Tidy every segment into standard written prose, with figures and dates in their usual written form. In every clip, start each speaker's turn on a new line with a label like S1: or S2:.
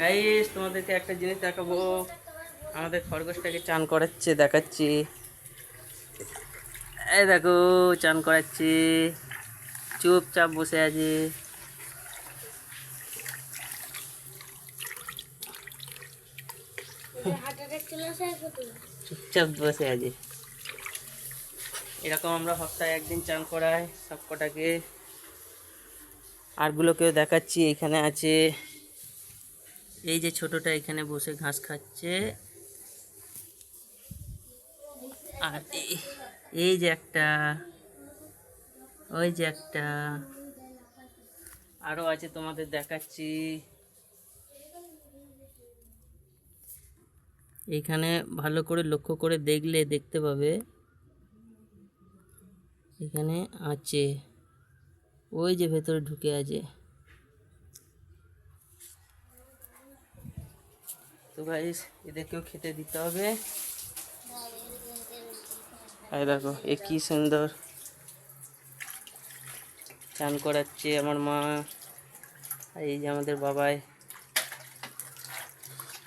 S1: Guys তোমাদেরকে একটা জিনিস দেখাবো। আমাদের খরগোশটাকে চান করাচ্ছে, দেখাচ্ছি। এই দেখো, চান করাচ্ছি, চুপচাপ বসে আছে। চুপচাপ বসে আছে। এরকম আমরা সপ্তাহে একদিন চান করাই সব কটাকে। আরগুলোকেও দেখাচ্ছি, এখানে আছে। এই যে ছোটটা এখানে বসে ঘাস খাচ্ছে। আর এই যে একটা, ওই যে একটা, আরো আছে, তোমাদের দেখাচ্ছি। এখানে ভালো করে লক্ষ্য করে দেখলে দেখতে পাবে এখানে আছে, ওই যে ভেতরে ঢুকে আছে। তো গাইস এদেরকেও খেতে দিতে হবে। এই দেখো, এ কি সুন্দর চান করাচ্ছে আমার মা। আর এই যে আমাদের বাবাই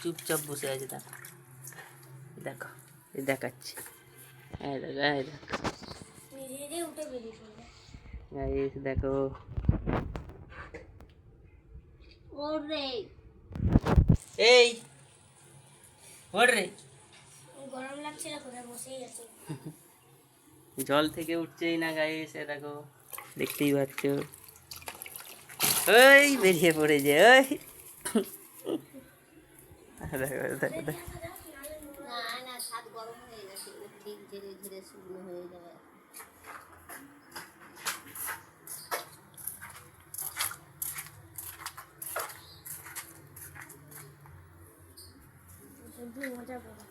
S1: চুপচাপ বসে আছে। দেখো দেখো, এ দেখাচ্ছে। এই দেখো, এই দেখো গাইস, দেখো। এই ওর রে,
S2: গরম লাগছে না, কোথায় বসেই আছে।
S1: জল থেকে উঠছেই না গাইস। এ দেখো, দেখতেই পাচ্ছ, ওই বেরিয়ে পড়েছে। ওই দেখো দেখো দেখো।
S2: না না, ছাদ গরম হয়ে গেছে, ঠিক ধীরে ধীরে শুকনো হয়ে যাবে। মজা করে